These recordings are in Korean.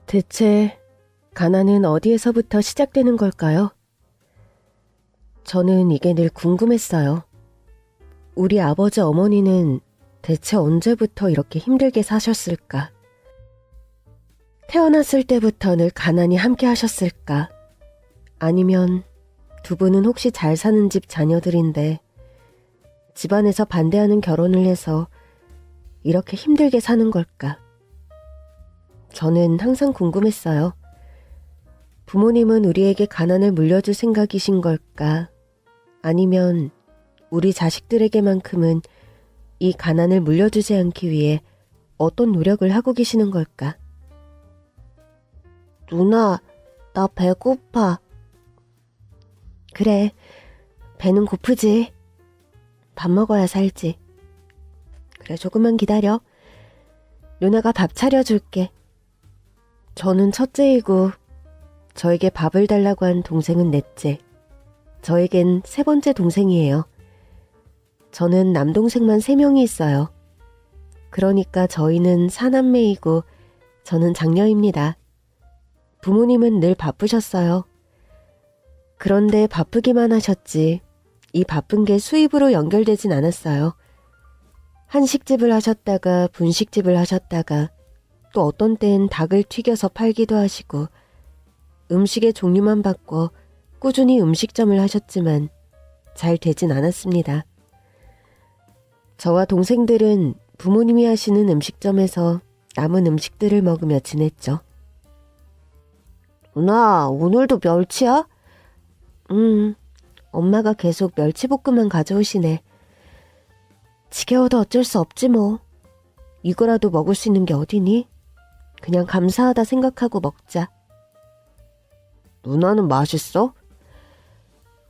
대체 가난은 어디에서부터 시작되는 걸까요? 저는 이게 늘 궁금했어요. 우리 아버지 어머니는 대체 언제부터 이렇게 힘들게 사셨을까? 태어났을 때부터 늘 가난히 함께 하셨을까? 아니면 두 분은 혹시 잘 사는 집 자녀들인데 집안에서 반대하는 결혼을 해서 이렇게 힘들게 사는 걸까? 저는 항상 궁금했어요. 부모님은 우리에게 가난을 물려줄 생각이신 걸까? 아니면 우리 자식들에게만큼은 이 가난을 물려주지 않기 위해 어떤 노력을 하고 계시는 걸까? 누나, 나 배고파. 그래, 배는 고프지. 밥 먹어야 살지. 그래, 조금만 기다려. 누나가 밥 차려줄게. 저는 첫째이고 저에게 밥을 달라고 한 동생은 넷째. 저에겐 세 번째 동생이에요. 저는 남동생만 3명이 있어요. 그러니까 저희는 사남매이고 저는 장녀입니다. 부모님은 늘 바쁘셨어요. 그런데 바쁘기만 하셨지 이 바쁜 게 수입으로 연결되진 않았어요. 한식집을 하셨다가 분식집을 하셨다가 또 어떤 때는 닭을 튀겨서 팔기도 하시고 음식의 종류만 바꿔 꾸준히 음식점을 하셨지만 잘 되진 않았습니다. 저와 동생들은 부모님이 하시는 음식점에서 남은 음식들을 먹으며 지냈죠. 누나, 오늘도 멸치야? 엄마가 계속 멸치볶음만 가져오시네. 지겨워도 어쩔 수 없지 뭐. 이거라도 먹을 수 있는 게 어디니? 그냥 감사하다 생각하고 먹자. 누나는 맛있어?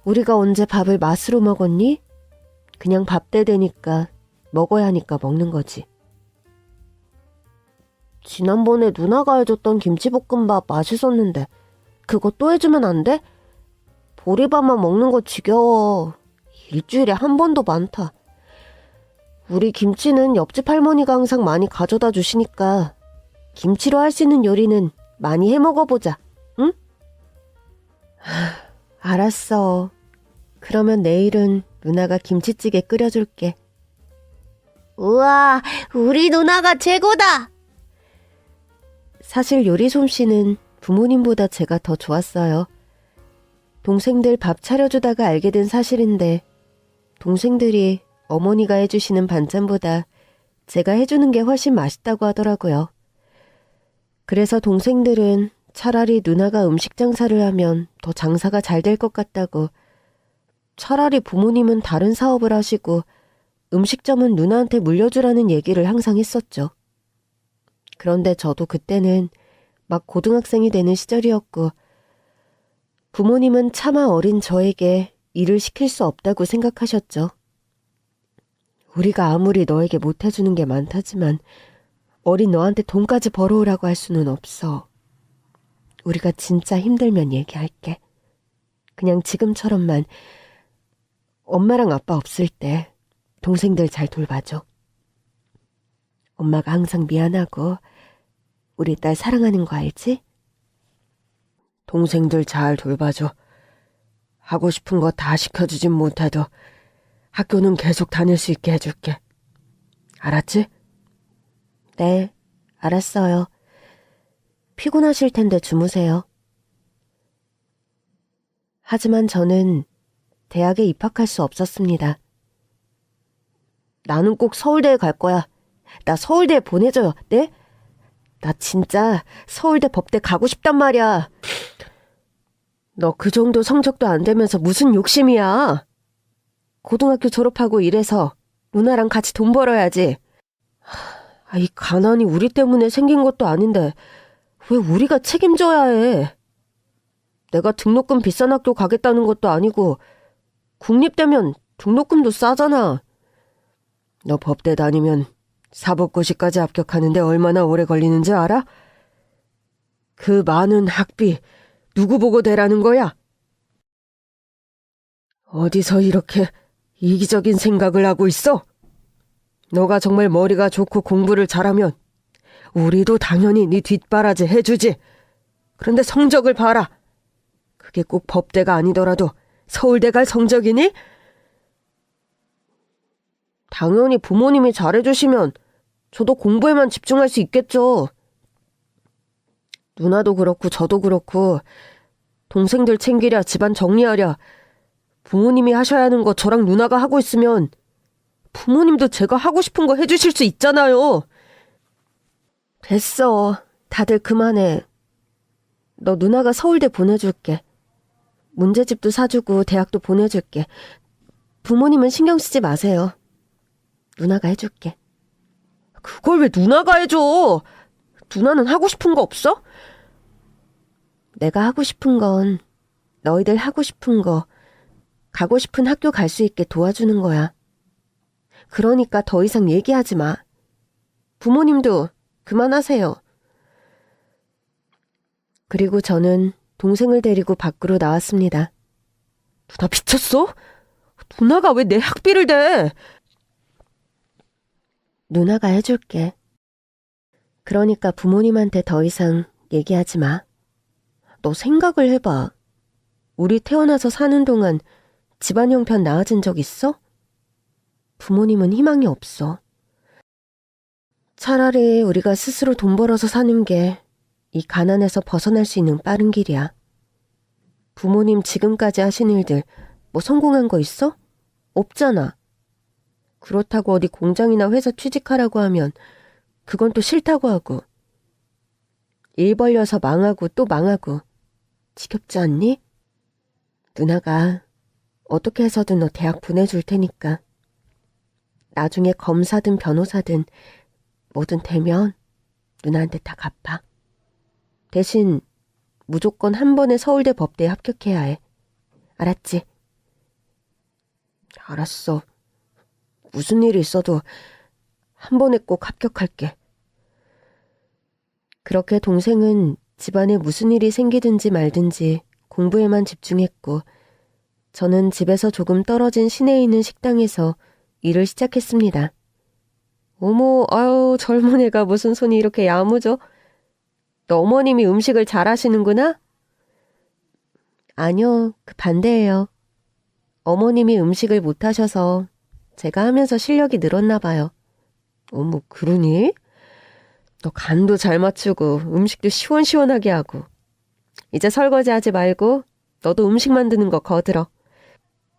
우리가 언제 밥을 맛으로 먹었니? 그냥 밥 때 되니까 먹어야 하니까 먹는 거지. 지난번에 누나가 해줬던 김치볶음밥 맛있었는데 그거 또 해주면 안 돼? 보리밥만 먹는 거 지겨워. 일주일에 한 번도 많다. 우리 김치는 옆집 할머니가 항상 많이 가져다 주시니까 김치로 할 수 있는 요리는 많이 해 먹어보자. 응? 알았어. 그러면 내일은 누나가 김치찌개 끓여줄게. 우와, 우리 누나가 최고다! 사실 요리 솜씨는 부모님보다 제가 더 좋았어요. 동생들 밥 차려주다가 알게 된 사실인데 동생들이 어머니가 해주시는 반찬보다 제가 해주는 게 훨씬 맛있다고 하더라고요. 그래서 동생들은 차라리 누나가 음식 장사를 하면 더 장사가 잘 될 것 같다고, 차라리 부모님은 다른 사업을 하시고 음식점은 누나한테 물려주라는 얘기를 항상 했었죠. 그런데 저도 그때는 막 고등학생이 되는 시절이었고 부모님은 차마 어린 저에게 일을 시킬 수 없다고 생각하셨죠. 우리가 아무리 너에게 못해주는 게 많다지만 어린 너한테 돈까지 벌어오라고 할 수는 없어. 우리가 진짜 힘들면 얘기할게. 그냥 지금처럼만 엄마랑 아빠 없을 때 동생들 잘 돌봐줘. 엄마가 항상 미안하고 우리 딸 사랑하는 거 알지? 동생들 잘 돌봐줘. 하고 싶은 거 다 시켜주진 못해도 학교는 계속 다닐 수 있게 해줄게. 알았지? 네, 알았어요. 피곤하실 텐데 주무세요. 하지만 저는 대학에 입학할 수 없었습니다. 나는 꼭 서울대에 갈 거야. 나 서울대에 보내줘요, 네? 나 진짜 서울대 법대 가고 싶단 말이야. 너 그 정도 성적도 안 되면서 무슨 욕심이야. 고등학교 졸업하고 일해서 누나랑 같이 돈 벌어야지. 이 가난이 우리 때문에 생긴 것도 아닌데 왜 우리가 책임져야 해. 내가 등록금 비싼 학교 가겠다는 것도 아니고 국립대면 등록금도 싸잖아. 너 법대 다니면 사법고시까지 합격하는데 얼마나 오래 걸리는지 알아? 그 많은 학비 누구 보고 대라는 거야? 어디서 이렇게 이기적인 생각을 하고 있어? 너가 정말 머리가 좋고 공부를 잘하면 우리도 당연히 네 뒷바라지 해주지. 그런데 성적을 봐라. 그게 꼭 법대가 아니더라도 서울대 갈 성적이니? 당연히 부모님이 잘해주시면 저도 공부에만 집중할 수 있겠죠. 누나도 그렇고 저도 그렇고 동생들 챙기랴 집안 정리하랴 부모님이 하셔야 하는 거 저랑 누나가 하고 있으면 부모님도 제가 하고 싶은 거 해주실 수 있잖아요. 됐어. 다들 그만해. 너 누나가 서울대 보내줄게. 문제집도 사주고 대학도 보내줄게. 부모님은 신경 쓰지 마세요. 누나가 해줄게. 그걸 왜 누나가 해줘? 누나는 하고 싶은 거 없어? 내가 하고 싶은 건 너희들 하고 싶은 거, 가고 싶은 학교 갈 수 있게 도와주는 거야. 그러니까 더 이상 얘기하지 마. 부모님도 그만하세요. 그리고 저는 동생을 데리고 밖으로 나왔습니다. 누나 미쳤어? 누나가 왜 내 학비를 대? 누나가 해줄게. 그러니까 부모님한테 더 이상 얘기하지 마. 너 생각을 해봐. 우리 태어나서 사는 동안 집안 형편 나아진 적 있어? 부모님은 희망이 없어. 차라리 우리가 스스로 돈 벌어서 사는 게 이 가난에서 벗어날 수 있는 빠른 길이야. 부모님 지금까지 하신 일들 뭐 성공한 거 있어? 없잖아. 그렇다고 어디 공장이나 회사 취직하라고 하면 그건 또 싫다고 하고 일 벌려서 망하고 또 망하고 지겹지 않니? 누나가 어떻게 해서든 너 대학 보내줄 테니까 나중에 검사든 변호사든 뭐든 되면 누나한테 다 갚아. 대신 무조건 한 번에 서울대 법대에 합격해야 해. 알았지? 알았어. 무슨 일이 있어도 한 번에 꼭 합격할게. 그렇게 동생은 집안에 무슨 일이 생기든지 말든지 공부에만 집중했고 저는 집에서 조금 떨어진 시내에 있는 식당에서 일을 시작했습니다. 어머, 아유, 젊은 애가 무슨 손이 이렇게 야무져? 너 어머님이 음식을 잘하시는구나? 아니요, 그 반대예요. 어머님이 음식을 못하셔서 제가 하면서 실력이 늘었나 봐요. 어머, 그러니? 너 간도 잘 맞추고 음식도 시원시원하게 하고. 이제 설거지 하지 말고 너도 음식 만드는 거 거들어.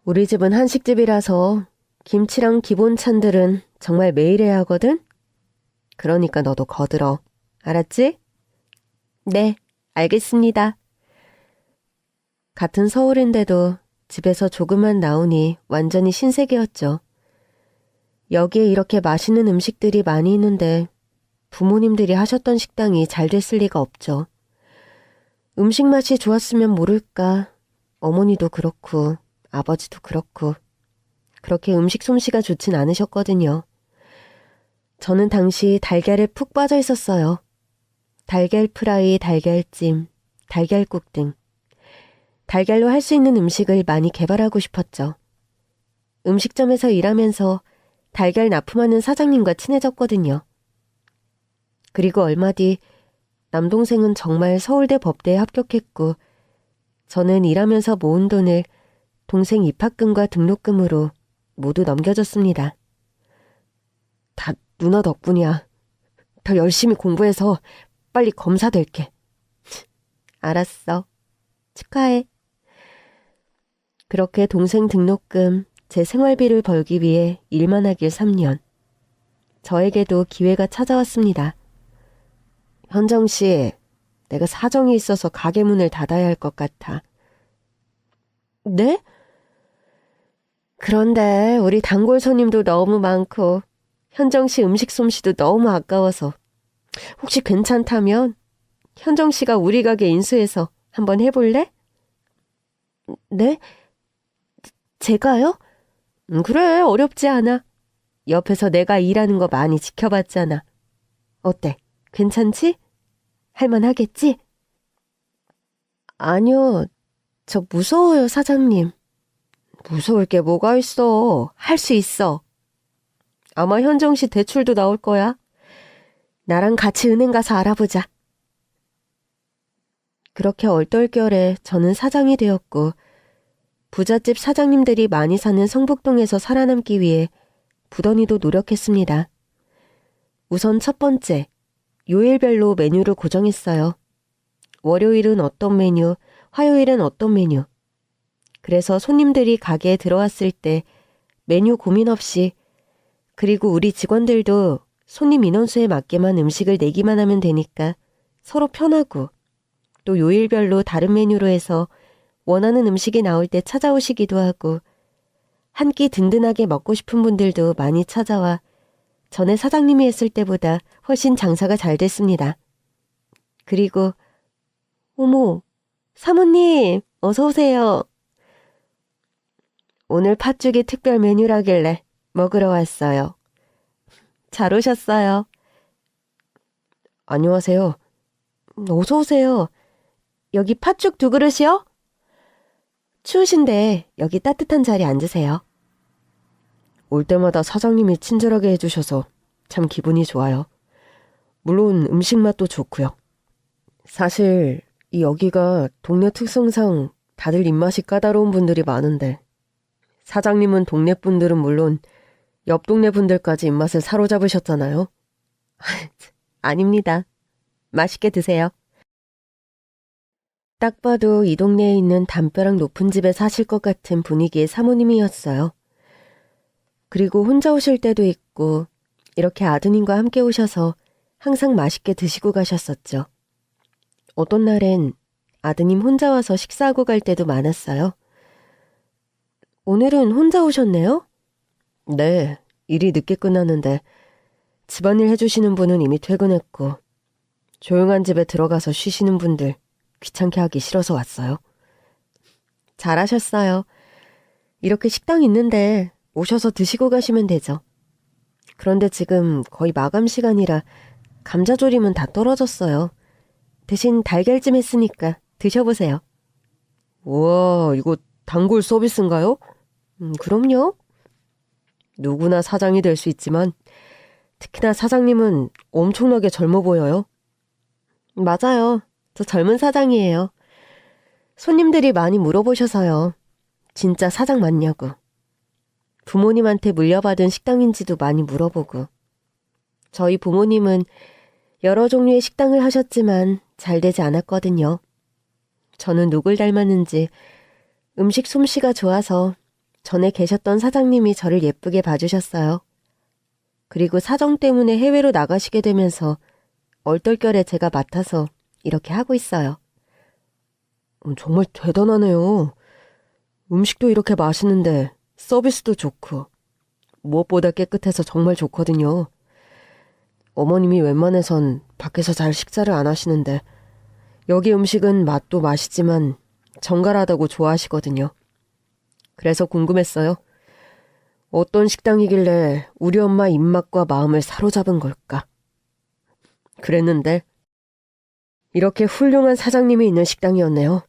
우리 집은 한식집이라서 김치랑 기본찬들은 정말 매일 해야 하거든? 그러니까 너도 거들어. 알았지? 네, 알겠습니다. 같은 서울인데도 집에서 조금만 나오니 완전히 신세계였죠. 여기에 이렇게 맛있는 음식들이 많이 있는데 부모님들이 하셨던 식당이 잘 됐을 리가 없죠. 음식 맛이 좋았으면 모를까. 어머니도 그렇고 아버지도 그렇고 그렇게 음식 솜씨가 좋진 않으셨거든요. 저는 당시 달걀에 푹 빠져 있었어요. 달걀 프라이, 달걀찜, 달걀국 등 달걀로 할 수 있는 음식을 많이 개발하고 싶었죠. 음식점에서 일하면서 달걀 납품하는 사장님과 친해졌거든요. 그리고 얼마 뒤 남동생은 정말 서울대 법대에 합격했고 저는 일하면서 모은 돈을 동생 입학금과 등록금으로 모두 넘겨줬습니다. 다 누나 덕분이야. 더 열심히 공부해서 빨리 검사 될게. 알았어. 축하해. 그렇게 동생 등록금, 제 생활비를 벌기 위해 일만 하길 3년. 저에게도 기회가 찾아왔습니다. 현정 씨, 내가 사정이 있어서 가게 문을 닫아야 할 것 같아. 네? 그런데 우리 단골 손님도 너무 많고 현정 씨 음식 솜씨도 너무 아까워서 혹시 괜찮다면 현정 씨가 우리 가게 인수해서 한번 해볼래? 네? 제가요? 그래, 어렵지 않아. 옆에서 내가 일하는 거 많이 지켜봤잖아. 어때? 괜찮지? 할만하겠지? 아니요, 저 무서워요, 사장님. 무서울 게 뭐가 있어. 할 수 있어. 아마 현정 씨 대출도 나올 거야. 나랑 같이 은행 가서 알아보자. 그렇게 얼떨결에 저는 사장이 되었고 부잣집 사장님들이 많이 사는 성북동에서 살아남기 위해 부더니도 노력했습니다. 우선 첫 번째, 요일별로 메뉴를 고정했어요. 월요일은 어떤 메뉴, 화요일은 어떤 메뉴. 그래서 손님들이 가게에 들어왔을 때 메뉴 고민 없이, 그리고 우리 직원들도 손님 인원수에 맞게만 음식을 내기만 하면 되니까 서로 편하고, 또 요일별로 다른 메뉴로 해서 원하는 음식이 나올 때 찾아오시기도 하고, 한 끼 든든하게 먹고 싶은 분들도 많이 찾아와 전에 사장님이 했을 때보다 훨씬 장사가 잘 됐습니다. 그리고 어머, 사모님 어서 오세요. 오늘 팥죽이 특별 메뉴라길래 먹으러 왔어요. 잘 오셨어요. 안녕하세요. 어서 오세요. 여기 팥죽 2그릇이요? 추우신데 여기 따뜻한 자리에 앉으세요. 올 때마다 사장님이 친절하게 해주셔서 참 기분이 좋아요. 물론 음식 맛도 좋고요. 사실 이 여기가 동네 특성상 다들 입맛이 까다로운 분들이 많은데 사장님은 동네 분들은 물론 옆 동네 분들까지 입맛을 사로잡으셨잖아요. 아닙니다. 맛있게 드세요. 딱 봐도 이 동네에 있는 담벼락 높은 집에 사실 것 같은 분위기의 사모님이었어요. 그리고 혼자 오실 때도 있고 이렇게 아드님과 함께 오셔서 항상 맛있게 드시고 가셨었죠. 어떤 날엔 아드님 혼자 와서 식사하고 갈 때도 많았어요. 오늘은 혼자 오셨네요? 네, 일이 늦게 끝났는데 집안일 해주시는 분은 이미 퇴근했고 조용한 집에 들어가서 쉬시는 분들 귀찮게 하기 싫어서 왔어요. 잘하셨어요. 이렇게 식당 있는데 오셔서 드시고 가시면 되죠. 그런데 지금 거의 마감 시간이라 감자조림은 다 떨어졌어요. 대신 달걀찜 했으니까 드셔보세요. 우와, 이거 단골 서비스인가요? 그럼요. 누구나 사장이 될 수 있지만 특히나 사장님은 엄청나게 젊어 보여요. 맞아요. 저 젊은 사장이에요. 손님들이 많이 물어보셔서요. 진짜 사장 맞냐고. 부모님한테 물려받은 식당인지도 많이 물어보고. 저희 부모님은 여러 종류의 식당을 하셨지만 잘 되지 않았거든요. 저는 누굴 닮았는지 음식 솜씨가 좋아서 전에 계셨던 사장님이 저를 예쁘게 봐주셨어요. 그리고 사정 때문에 해외로 나가시게 되면서 얼떨결에 제가 맡아서 이렇게 하고 있어요. 정말 대단하네요. 음식도 이렇게 맛있는데 서비스도 좋고 무엇보다 깨끗해서 정말 좋거든요. 어머님이 웬만해선 밖에서 잘 식사를 안 하시는데 여기 음식은 맛도 맛이지만 정갈하다고 좋아하시거든요. 그래서 궁금했어요. 어떤 식당이길래 우리 엄마 입맛과 마음을 사로잡은 걸까? 그랬는데 이렇게 훌륭한 사장님이 있는 식당이었네요.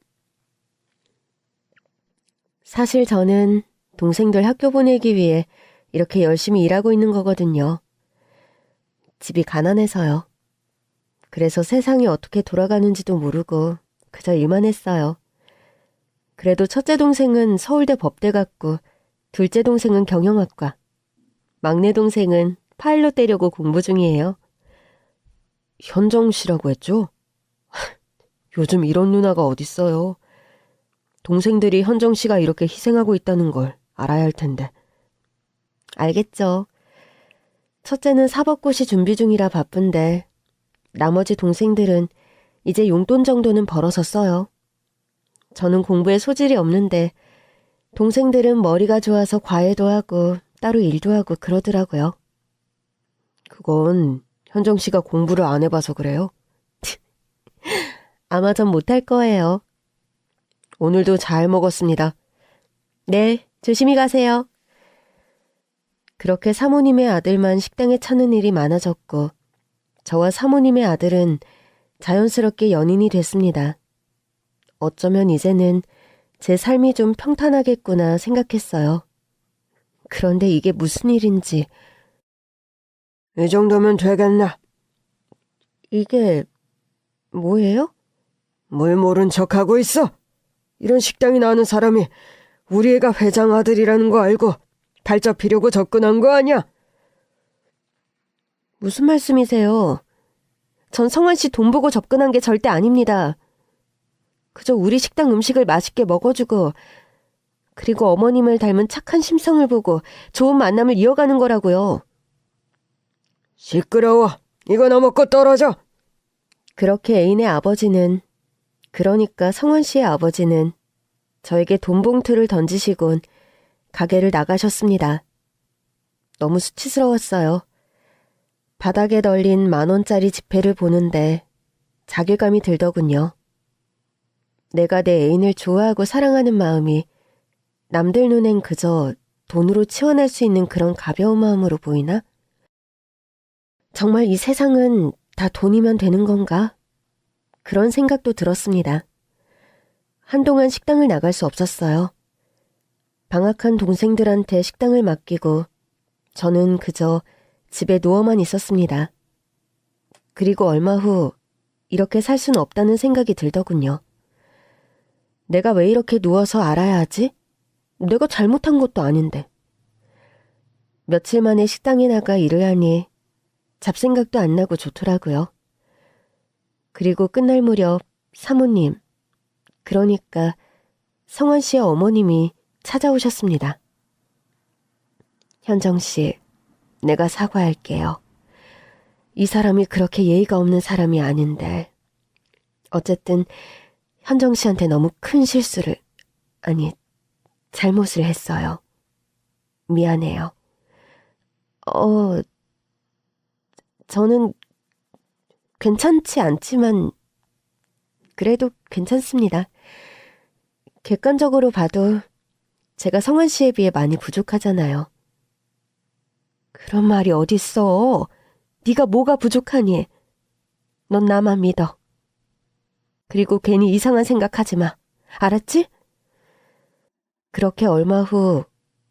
사실 저는 동생들 학교 보내기 위해 이렇게 열심히 일하고 있는 거거든요. 집이 가난해서요. 그래서 세상이 어떻게 돌아가는지도 모르고 그저 일만 했어요. 그래도 첫째 동생은 서울대 법대 갔고 둘째 동생은 경영학과, 막내 동생은 파일럿 되려고 공부 중이에요. 현정 씨라고 했죠? 요즘 이런 누나가 어딨어요. 동생들이 현정 씨가 이렇게 희생하고 있다는 걸 알아야 할 텐데. 알겠죠. 첫째는 사법고시 준비 중이라 바쁜데 나머지 동생들은 이제 용돈 정도는 벌어서 써요. 저는 공부에 소질이 없는데 동생들은 머리가 좋아서 과외도 하고 따로 일도 하고 그러더라고요. 그건 현정 씨가 공부를 안 해봐서 그래요? 아마 전 못할 거예요. 오늘도 잘 먹었습니다. 네, 조심히 가세요. 그렇게 사모님의 아들만 식당에 찾는 일이 많아졌고 저와 사모님의 아들은 자연스럽게 연인이 됐습니다. 어쩌면 이제는 제 삶이 좀 평탄하겠구나 생각했어요. 그런데 이게 무슨 일인지. 이 정도면 되겠나? 이게 뭐예요? 뭘 모른 척하고 있어? 이런 식당이 나오는 사람이 우리 애가 회장 아들이라는 거 알고 발잡히려고 접근한 거 아니야? 무슨 말씀이세요? 전 성환 씨 돈 보고 접근한 게 절대 아닙니다. 그저 우리 식당 음식을 맛있게 먹어주고 그리고 어머님을 닮은 착한 심성을 보고 좋은 만남을 이어가는 거라고요. 시끄러워. 이거나 먹고 떨어져. 그렇게 애인의 아버지는, 그러니까 성환 씨의 아버지는 저에게 돈 봉투를 던지시곤 가게를 나가셨습니다. 너무 수치스러웠어요. 바닥에 널린 10,000원짜리 지폐를 보는데 자괴감이 들더군요. 내가 내 애인을 좋아하고 사랑하는 마음이 남들 눈엔 그저 돈으로 치환할 수 있는 그런 가벼운 마음으로 보이나? 정말 이 세상은 다 돈이면 되는 건가? 그런 생각도 들었습니다. 한동안 식당을 나갈 수 없었어요. 방학한 동생들한테 식당을 맡기고 저는 그저 집에 누워만 있었습니다. 그리고 얼마 후 이렇게 살 수는 없다는 생각이 들더군요. 내가 왜 이렇게 누워서 알아야 하지? 내가 잘못한 것도 아닌데. 며칠 만에 식당에 나가 일을 하니 잡생각도 안 나고 좋더라고요. 그리고 끝날 무렵 사모님, 그러니까 성환 씨의 어머님이 찾아오셨습니다. 현정 씨, 내가 사과할게요. 이 사람이 그렇게 예의가 없는 사람이 아닌데. 어쨌든 현정 씨한테 너무 큰 실수를, 아니, 잘못을 했어요. 미안해요. 저는 괜찮지 않지만 그래도 괜찮습니다. 객관적으로 봐도 제가 성환 씨에 비해 많이 부족하잖아요. 그런 말이 어딨어. 네가 뭐가 부족하니? 넌 나만 믿어. 그리고 괜히 이상한 생각하지 마. 알았지? 그렇게 얼마 후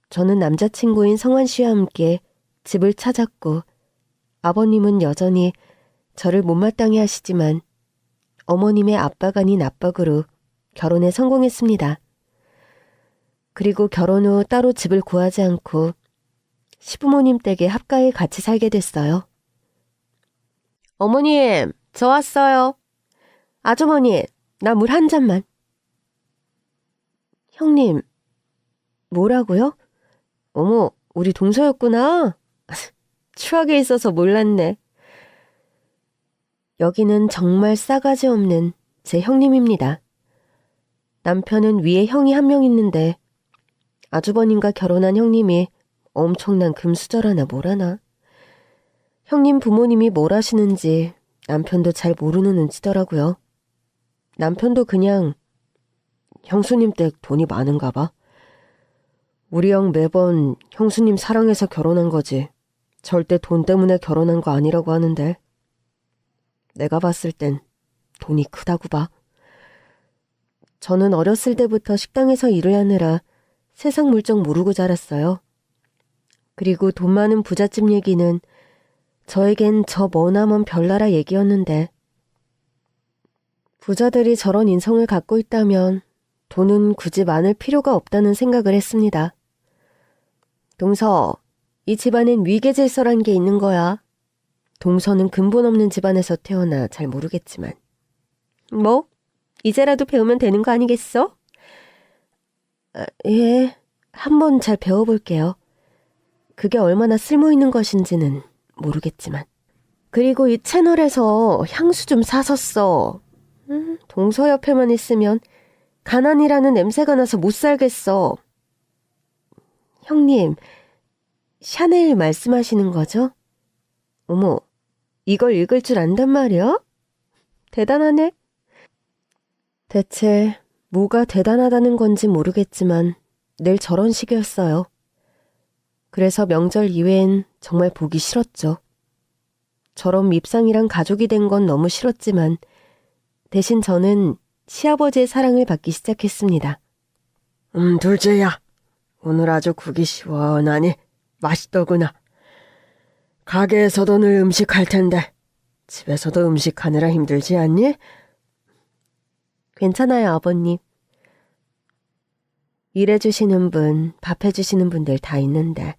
저는 남자친구인 성환 씨와 함께 집을 찾았고 아버님은 여전히 저를 못마땅해 하시지만 어머님의 압박 아닌 압박으로 결혼에 성공했습니다. 그리고 결혼 후 따로 집을 구하지 않고 시부모님 댁에 합가에 같이 살게 됐어요. 어머님, 저 왔어요. 아주머니, 나 물 한 잔만. 형님, 뭐라고요? 어머, 우리 동서였구나. 추하게 있어서 몰랐네. 여기는 정말 싸가지 없는 제 형님입니다. 남편은 위에 형이 한 명 있는데 아주버님과 결혼한 형님이 엄청난 금수저라나 뭐라나. 형님 부모님이 뭘 하시는지 남편도 잘 모르는 눈치더라고요. 남편도 그냥 형수님 댁 돈이 많은가 봐. 우리 형 매번 형수님 사랑해서 결혼한 거지 절대 돈 때문에 결혼한 거 아니라고 하는데 내가 봤을 땐 돈이 크다고 봐. 저는 어렸을 때부터 식당에서 일을 하느라 세상 물정 모르고 자랐어요. 그리고 돈 많은 부잣집 얘기는 저에겐 저 머나먼 별나라 얘기였는데 부자들이 저런 인성을 갖고 있다면 돈은 굳이 많을 필요가 없다는 생각을 했습니다. 동서, 이 집안엔 위계질서란 게 있는 거야. 동서는 근본 없는 집안에서 태어나 잘 모르겠지만. 뭐? 이제라도 배우면 되는 거 아니겠어? 예, 한번 잘 배워볼게요. 그게 얼마나 쓸모있는 것인지는 모르겠지만. 그리고 이 채널에서 향수 좀 사서 써. 동서 옆에만 있으면 가난이라는 냄새가 나서 못 살겠어. 형님, 샤넬 말씀하시는 거죠? 어머, 이걸 읽을 줄 안단 말이야? 대단하네. 대체 뭐가 대단하다는 건지 모르겠지만 늘 저런 식이었어요. 그래서 명절 이외엔 정말 보기 싫었죠. 저런 밉상이랑 가족이 된 건 너무 싫었지만 대신 저는 시아버지의 사랑을 받기 시작했습니다. 둘째야. 오늘 아주 국이 시원하니 맛있더구나. 가게에서도 늘 음식 할 텐데 집에서도 음식하느라 힘들지 않니? 괜찮아요, 아버님. 일해주시는 분, 밥해주시는 분들 다 있는데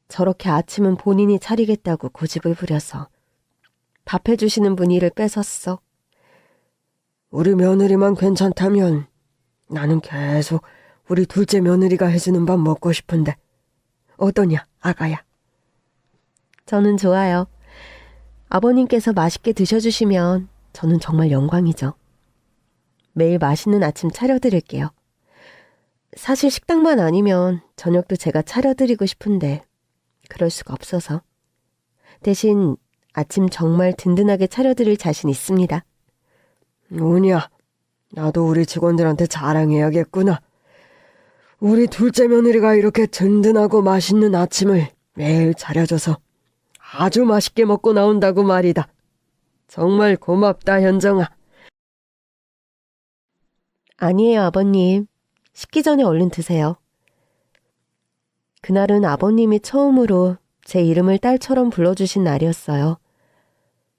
저렇게 아침은 본인이 차리겠다고 고집을 부려서 밥해주시는 분 일을 뺏었어. 우리 며느리만 괜찮다면 나는 계속 우리 둘째 며느리가 해주는 밥 먹고 싶은데 어떠냐, 아가야? 저는 좋아요. 아버님께서 맛있게 드셔주시면 저는 정말 영광이죠. 매일 맛있는 아침 차려드릴게요. 사실 식당만 아니면 저녁도 제가 차려드리고 싶은데 그럴 수가 없어서. 대신 아침 정말 든든하게 차려드릴 자신 있습니다. 오냐, 나도 우리 직원들한테 자랑해야겠구나. 우리 둘째 며느리가 이렇게 든든하고 맛있는 아침을 매일 차려줘서 아주 맛있게 먹고 나온다고 말이다. 정말 고맙다, 현정아. 아니에요, 아버님. 식기 전에 얼른 드세요. 그날은 아버님이 처음으로 제 이름을 딸처럼 불러주신 날이었어요.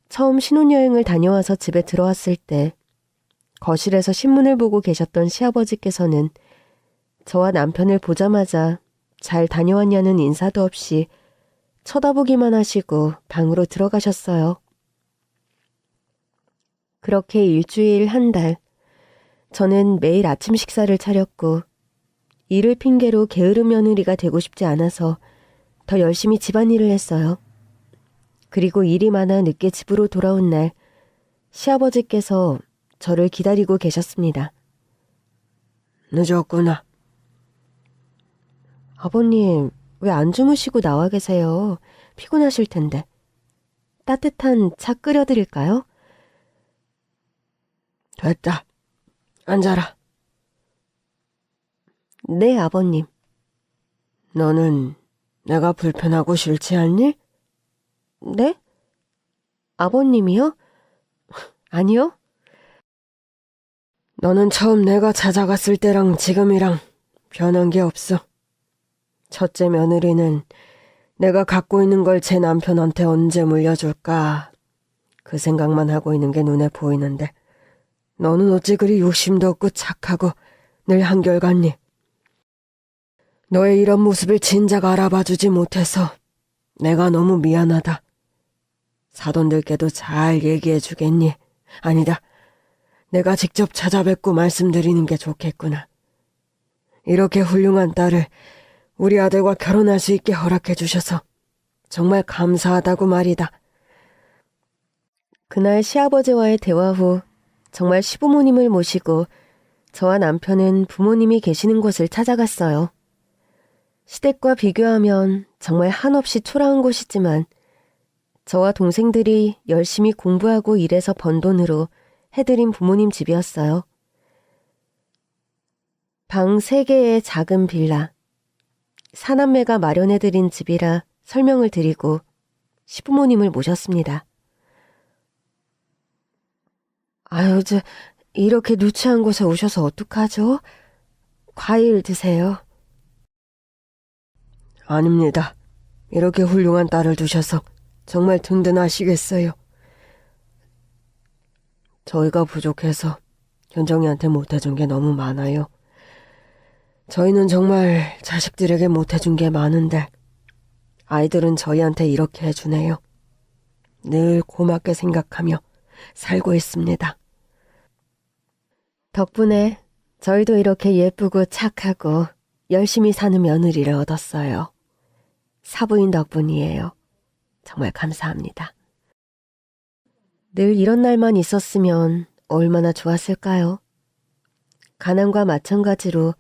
처음 신혼여행을 다녀와서 집에 들어왔을 때 거실에서 신문을 보고 계셨던 시아버지께서는 저와 남편을 보자마자 잘 다녀왔냐는 인사도 없이 쳐다보기만 하시고 방으로 들어가셨어요. 그렇게 일주일, 한 달, 저는 매일 아침 식사를 차렸고 일을 핑계로 게으름 며느리가 되고 싶지 않아서 더 열심히 집안일을 했어요. 그리고 일이 많아 늦게 집으로 돌아온 날 시아버지께서 저를 기다리고 계셨습니다. 늦었구나. 아버님, 왜 안 주무시고 나와 계세요? 피곤하실 텐데. 따뜻한 차 끓여드릴까요? 됐다. 앉아라. 네, 아버님. 너는 내가 불편하고 싫지 않니? 네? 아버님이요? 아니요. 너는 처음 내가 찾아갔을 때랑 지금이랑 변한 게 없어. 첫째 며느리는 내가 갖고 있는 걸 제 남편한테 언제 물려줄까 그 생각만 하고 있는 게 눈에 보이는데 너는 어찌 그리 욕심도 없고 착하고 늘 한결같니? 너의 이런 모습을 진작 알아봐주지 못해서 내가 너무 미안하다. 사돈들께도 잘 얘기해주겠니? 아니다. 내가 직접 찾아뵙고 말씀드리는 게 좋겠구나. 이렇게 훌륭한 딸을 우리 아들과 결혼할 수 있게 허락해 주셔서 정말 감사하다고 말이다. 그날 시아버지와의 대화 후 정말 시부모님을 모시고 저와 남편은 부모님이 계시는 곳을 찾아갔어요. 시댁과 비교하면 정말 한없이 초라한 곳이지만 저와 동생들이 열심히 공부하고 일해서 번 돈으로 해드린 부모님 집이었어요. 방 3개의 작은 빌라. 사남매가 마련해드린 집이라 설명을 드리고 시부모님을 모셨습니다. 아유, 이렇게 누추한 곳에 오셔서 어떡하죠? 과일 드세요. 아닙니다. 이렇게 훌륭한 딸을 두셔서 정말 든든하시겠어요. 저희가 부족해서 현정이한테 못해준 게 너무 많아요. 저희는 정말 자식들에게 못해준 게 많은데 아이들은 저희한테 이렇게 해주네요. 늘 고맙게 생각하며 살고 있습니다. 덕분에 저희도 이렇게 예쁘고 착하고 열심히 사는 며느리를 얻었어요. 사부인 덕분이에요. 정말 감사합니다. 늘 이런 날만 있었으면 얼마나 좋았을까요? 가난과 마찬가지로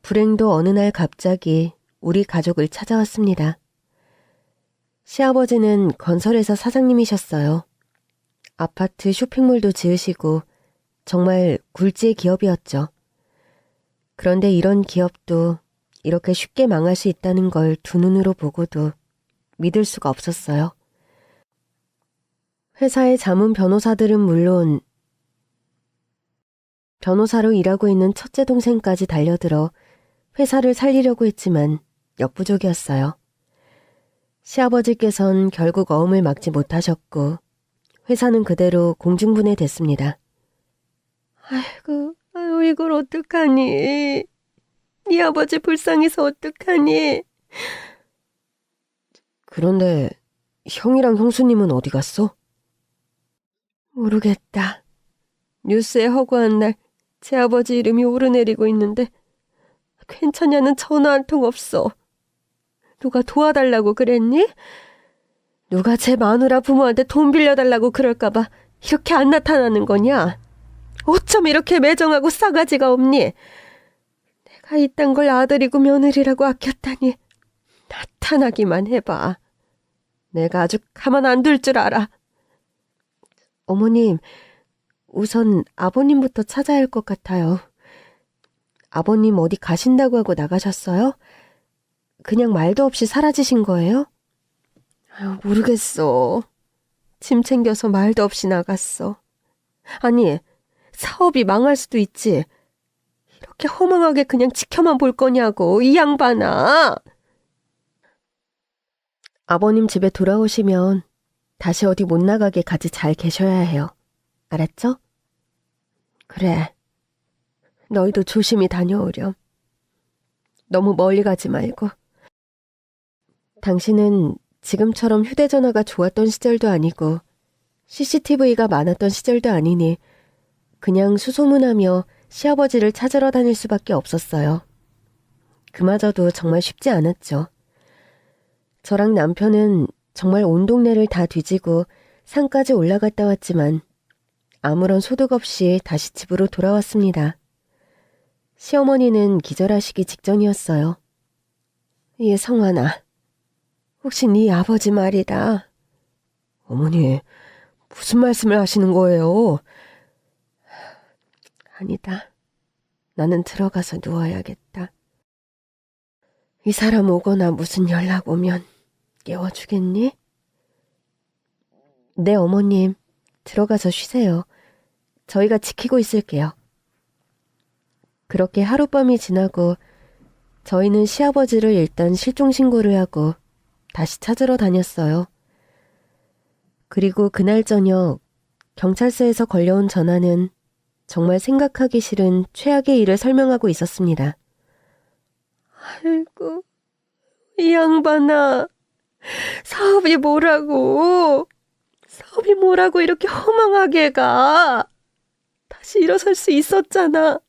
불행도 어느 날 갑자기 우리 가족을 찾아왔습니다. 시아버지는 건설회사 사장님이셨어요. 아파트 쇼핑몰도 지으시고 정말 굴지의 기업이었죠. 그런데 이런 기업도 이렇게 쉽게 망할 수 있다는 걸 두 눈으로 보고도 믿을 수가 없었어요. 회사의 자문 변호사들은 물론 변호사로 일하고 있는 첫째 동생까지 달려들어 회사를 살리려고 했지만 역부족이었어요. 시아버지께선 결국 어음을 막지 못하셨고 회사는 그대로 공중분해됐습니다. 아유, 이걸 어떡하니. 네 아버지 불쌍해서 어떡하니. 그런데 형이랑 형수님은 어디 갔어? 모르겠다. 뉴스에 허구한 날 제 아버지 이름이 오르내리고 있는데 괜찮냐는 전화 한 통 없어. 누가 도와달라고 그랬니? 누가 제 마누라 부모한테 돈 빌려달라고 그럴까봐 이렇게 안 나타나는 거냐? 어쩜 이렇게 매정하고 싸가지가 없니? 내가 이딴 걸 아들이고 며느리라고 아꼈다니. 나타나기만 해봐. 내가 아주 가만 안 둘 줄 알아. 어머님, 우선 아버님부터 찾아야 할 것 같아요. 아버님 어디 가신다고 하고 나가셨어요? 그냥 말도 없이 사라지신 거예요? 아유, 모르겠어. 짐 챙겨서 말도 없이 나갔어. 아니, 사업이 망할 수도 있지. 이렇게 허망하게 그냥 지켜만 볼 거냐고, 이 양반아. 아버님 집에 돌아오시면 다시 어디 못 나가게 같이 잘 계셔야 해요. 알았죠? 그래. 너희도 조심히 다녀오렴. 너무 멀리 가지 말고. 당신은 지금처럼 휴대전화가 좋았던 시절도 아니고 CCTV가 많았던 시절도 아니니 그냥 수소문하며 시아버지를 찾으러 다닐 수밖에 없었어요. 그마저도 정말 쉽지 않았죠. 저랑 남편은 정말 온 동네를 다 뒤지고 산까지 올라갔다 왔지만 아무런 소득 없이 다시 집으로 돌아왔습니다. 시어머니는 기절하시기 직전이었어요. 예, 성환아. 혹시 네 아버지 말이다. 어머니, 무슨 말씀을 하시는 거예요? 아니다. 나는 들어가서 누워야겠다. 이 사람 오거나 무슨 연락 오면 깨워주겠니? 네, 어머님. 들어가서 쉬세요. 저희가 지키고 있을게요. 그렇게 하룻밤이 지나고 저희는 시아버지를 일단 실종신고를 하고 다시 찾으러 다녔어요. 그리고 그날 저녁 경찰서에서 걸려온 전화는 정말 생각하기 싫은 최악의 일을 설명하고 있었습니다. 아이고, 이 양반아. 사업이 뭐라고 이렇게 허망하게 가. 다시 일어설 수 있었잖아.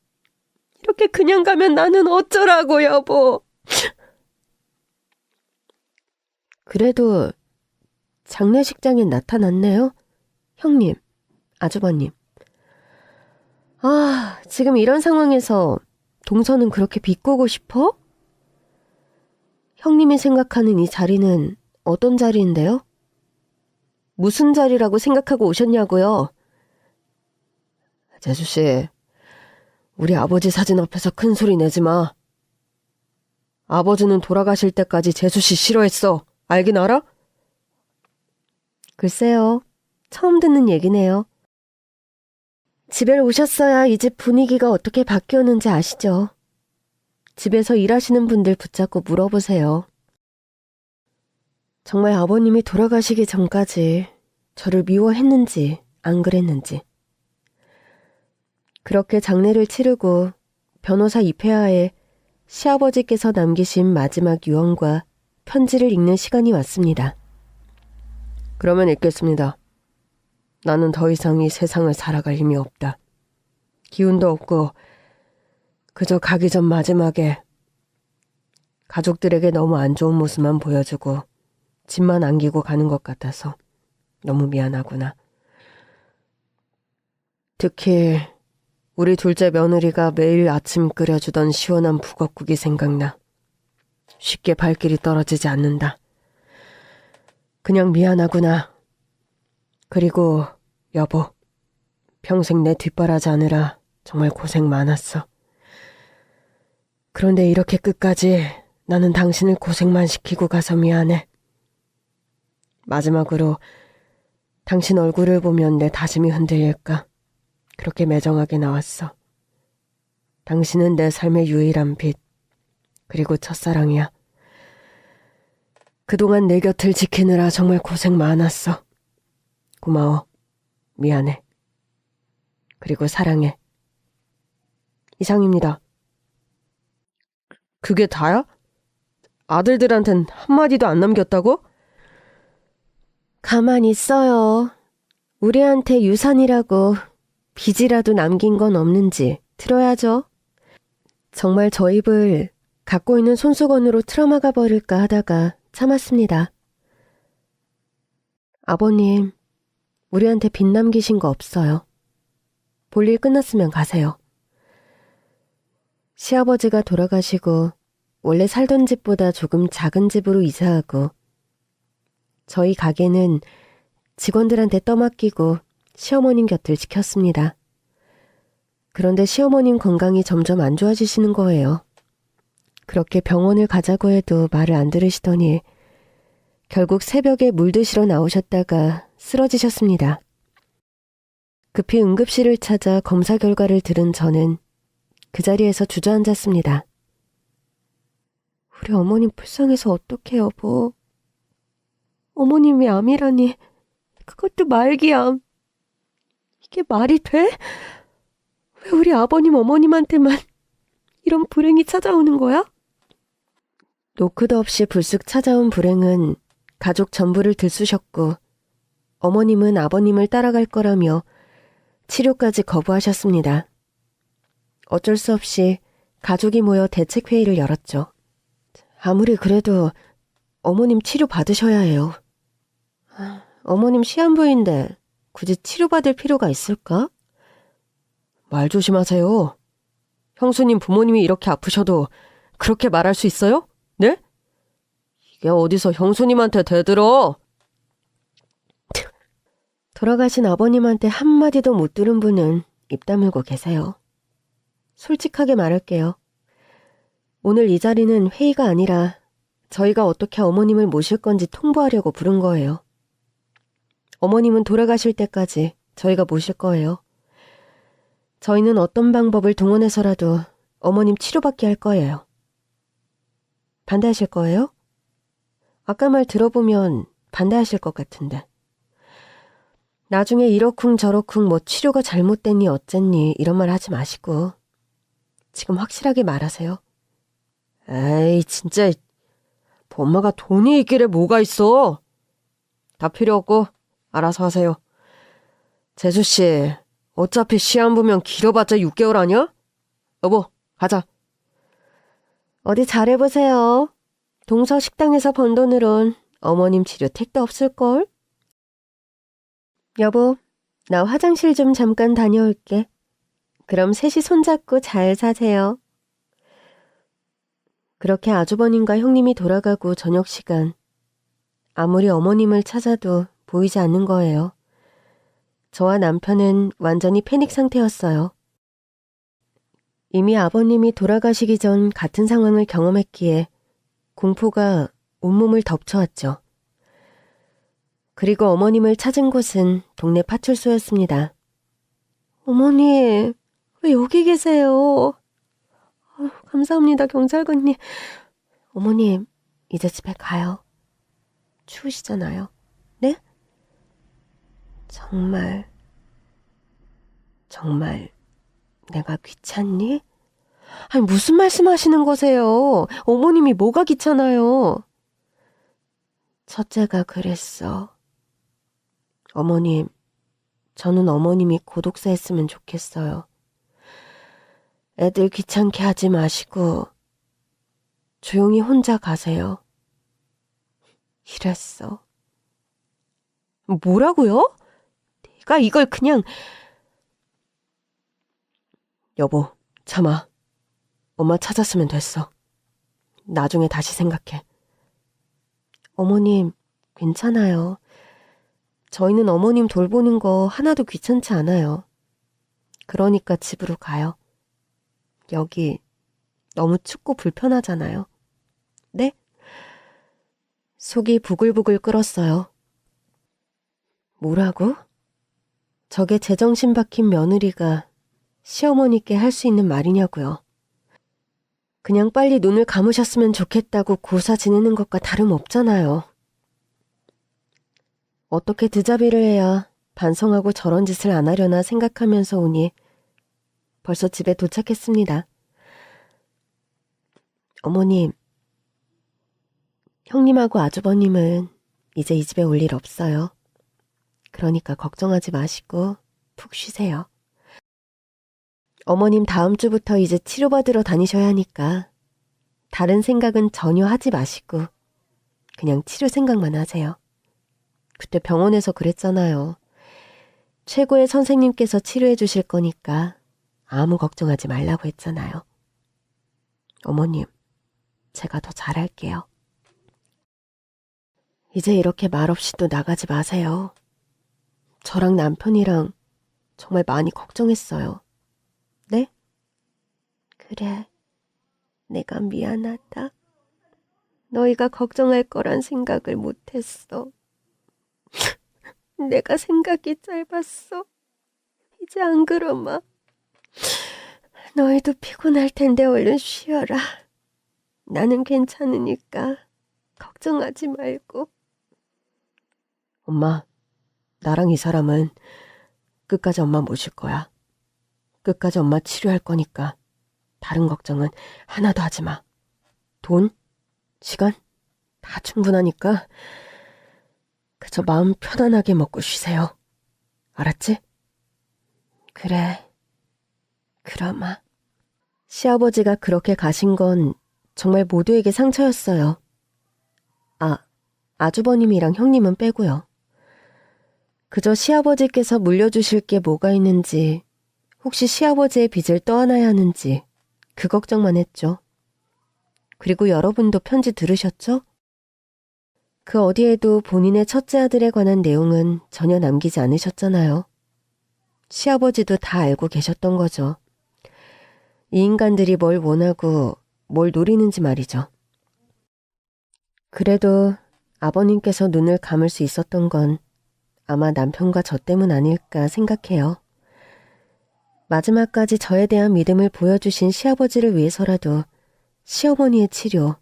이렇게 그냥 가면 나는 어쩌라고, 여보. 그래도 장례식장엔 나타났네요. 형님, 아주버님. 아, 지금 이런 상황에서 동서는 그렇게 비꼬고 싶어? 형님이 생각하는 이 자리는 어떤 자리인데요? 무슨 자리라고 생각하고 오셨냐고요? 재수씨, 우리 아버지 사진 앞에서 큰 소리 내지 마. 아버지는 돌아가실 때까지 재수씨 싫어했어. 알긴 알아? 글쎄요, 처음 듣는 얘기네요. 집에 오셨어야 이 집 분위기가 어떻게 바뀌었는지 아시죠? 집에서 일하시는 분들 붙잡고 물어보세요. 정말 아버님이 돌아가시기 전까지 저를 미워했는지 안 그랬는지. 그렇게 장례를 치르고 변호사 입회하에 시아버지께서 남기신 마지막 유언과 편지를 읽는 시간이 왔습니다. 그러면 읽겠습니다. 나는 더 이상 이 세상을 살아갈 힘이 없다. 기운도 없고 그저 가기 전 마지막에 가족들에게 너무 안 좋은 모습만 보여주고 짐만 안기고 가는 것 같아서 너무 미안하구나. 특히 우리 둘째 며느리가 매일 아침 끓여주던 시원한 북엇국이 생각나. 쉽게 발길이 떨어지지 않는다. 그냥 미안하구나. 그리고 여보, 평생 내 뒷바라지 하느라 정말 고생 많았어. 그런데 이렇게 끝까지 나는 당신을 고생만 시키고 가서 미안해. 마지막으로 당신 얼굴을 보면 내 다짐이 흔들릴까? 그렇게 매정하게 나왔어. 당신은 내 삶의 유일한 빛, 그리고 첫사랑이야. 그동안 내 곁을 지키느라 정말 고생 많았어. 고마워. 미안해. 그리고 사랑해. 이상입니다. 그게 다야? 아들들한텐 한마디도 안 남겼다고? 가만히 있어요. 우리한테 유산이라고 빚이라도 남긴 건 없는지 들어야죠. 정말 저 입을 갖고 있는 손수건으로 틀어막아 버릴까 하다가 참았습니다. 아버님, 우리한테 빚 남기신 거 없어요. 볼일 끝났으면 가세요. 시아버지가 돌아가시고 원래 살던 집보다 조금 작은 집으로 이사하고 저희 가게는 직원들한테 떠맡기고 시어머님 곁을 지켰습니다. 그런데 시어머님 건강이 점점 안 좋아지시는 거예요. 그렇게 병원을 가자고 해도 말을 안 들으시더니 결국 새벽에 물 드시러 나오셨다가 쓰러지셨습니다. 급히 응급실을 찾아 검사 결과를 들은 저는 그 자리에서 주저앉았습니다. 우리 어머님 불쌍해서 어떡해, 여보. 어머님이 암이라니, 그것도 말기암. 이게 말이 돼? 왜 우리 아버님 어머님한테만 이런 불행이 찾아오는 거야? 노크도 없이 불쑥 찾아온 불행은 가족 전부를 들쑤셨고 어머님은 아버님을 따라갈 거라며 치료까지 거부하셨습니다. 어쩔 수 없이 가족이 모여 대책회의를 열었죠. 아무리 그래도 어머님 치료 받으셔야 해요. 어머님 시한부인데 굳이 치료받을 필요가 있을까? 말 조심하세요. 형수님 부모님이 이렇게 아프셔도 그렇게 말할 수 있어요? 네? 이게 어디서 형수님한테 대들어? 돌아가신 아버님한테 한마디도 못 들은 분은 입 다물고 계세요. 솔직하게 말할게요. 오늘 이 자리는 회의가 아니라 저희가 어떻게 어머님을 모실 건지 통보하려고 부른 거예요. 어머님은 돌아가실 때까지 저희가 모실 거예요. 저희는 어떤 방법을 동원해서라도 어머님 치료받게 할 거예요. 반대하실 거예요? 아까 말 들어보면 반대하실 것 같은데. 나중에 이러쿵 저러쿵 뭐 치료가 잘못됐니 어쨌니 이런 말 하지 마시고 지금 확실하게 말하세요. 에이 진짜 엄마가 돈이 있길래 뭐가 있어. 다 필요 없고 알아서 하세요. 재수씨 어차피 시한부면 길어봤자 6개월 아니야? 여보 가자. 어디 잘해보세요. 동서 식당에서 번 돈으론 어머님 치료 택도 없을걸? 여보, 나 화장실 좀 잠깐 다녀올게. 그럼 셋이 손잡고 잘 사세요. 그렇게 아주버님과 형님이 돌아가고 저녁 시간. 아무리 어머님을 찾아도 보이지 않는 거예요. 저와 남편은 완전히 패닉 상태였어요. 이미 아버님이 돌아가시기 전 같은 상황을 경험했기에 공포가 온몸을 덮쳐왔죠. 그리고 어머님을 찾은 곳은 동네 파출소였습니다. 어머니, 왜 여기 계세요? 감사합니다, 경찰관님. 어머님, 이제 집에 가요. 추우시잖아요. 네? 정말 내가 귀찮니? 아니, 무슨 말씀하시는 거세요? 어머님이 뭐가 귀찮아요? 첫째가 그랬어. 어머님, 저는 어머님이 고독사 했으면 좋겠어요. 애들 귀찮게 하지 마시고 조용히 혼자 가세요. 이랬어. 뭐라고요? 내가 이걸 그냥... 여보, 참아. 엄마 찾았으면 됐어. 나중에 다시 생각해. 어머님, 괜찮아요. 저희는 어머님 돌보는 거 하나도 귀찮지 않아요. 그러니까 집으로 가요. 여기 너무 춥고 불편하잖아요. 네? 속이 부글부글 끓었어요. 뭐라고? 저게 제정신 박힌 며느리가 시어머니께 할 수 있는 말이냐고요. 그냥 빨리 눈을 감으셨으면 좋겠다고 고사 지내는 것과 다름없잖아요. 어떻게 드자비를 해야 반성하고 저런 짓을 안 하려나 생각하면서 오니 벌써 집에 도착했습니다. 어머님, 형님하고 아주버님은 이제 이 집에 올 일 없어요. 그러니까 걱정하지 마시고 푹 쉬세요. 어머님 다음 주부터 이제 치료받으러 다니셔야 하니까 다른 생각은 전혀 하지 마시고 그냥 치료 생각만 하세요. 그때 병원에서 그랬잖아요. 최고의 선생님께서 치료해 주실 거니까 아무 걱정하지 말라고 했잖아요. 어머님, 제가 더 잘할게요. 이제 이렇게 말없이 또 나가지 마세요. 저랑 남편이랑 정말 많이 걱정했어요. 네? 그래, 내가 미안하다. 너희가 걱정할 거란 생각을 못했어. 내가 생각이 짧았어. 이제 안 그러마. 너희도 피곤할 텐데 얼른 쉬어라. 나는 괜찮으니까 걱정하지 말고. 엄마, 나랑 이 사람은 끝까지 엄마 모실 거야. 끝까지 엄마 치료할 거니까 다른 걱정은 하나도 하지 마. 돈, 시간 다 충분하니까 그저 마음 편안하게 먹고 쉬세요. 알았지? 그래, 그러마. 시아버지가 그렇게 가신 건 정말 모두에게 상처였어요. 아주버님이랑 형님은 빼고요. 그저 시아버지께서 물려주실 게 뭐가 있는지, 혹시 시아버지의 빚을 떠안아야 하는지 그 걱정만 했죠. 그리고 여러분도 편지 들으셨죠? 그 어디에도 본인의 첫째 아들에 관한 내용은 전혀 남기지 않으셨잖아요. 시아버지도 다 알고 계셨던 거죠. 이 인간들이 뭘 원하고 뭘 노리는지 말이죠. 그래도 아버님께서 눈을 감을 수 있었던 건 아마 남편과 저 때문 아닐까 생각해요. 마지막까지 저에 대한 믿음을 보여주신 시아버지를 위해서라도 시어머니의 치료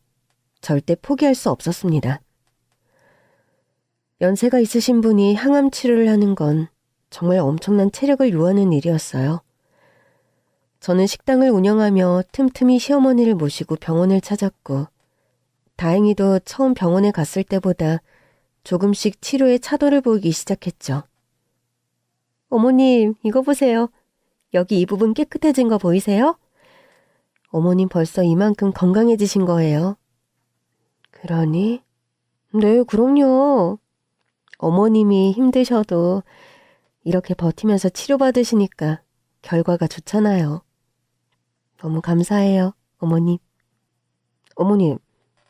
절대 포기할 수 없었습니다. 연세가 있으신 분이 항암 치료를 하는 건 정말 엄청난 체력을 요하는 일이었어요. 저는 식당을 운영하며 틈틈이 시어머니를 모시고 병원을 찾았고 다행히도 처음 병원에 갔을 때보다 조금씩 치료에 차도를 보이기 시작했죠. 어머님, 이거 보세요. 여기 이 부분 깨끗해진 거 보이세요? 어머님 벌써 이만큼 건강해지신 거예요. 그러니? 네, 그럼요. 어머님이 힘드셔도 이렇게 버티면서 치료받으시니까 결과가 좋잖아요. 너무 감사해요, 어머님. 어머님,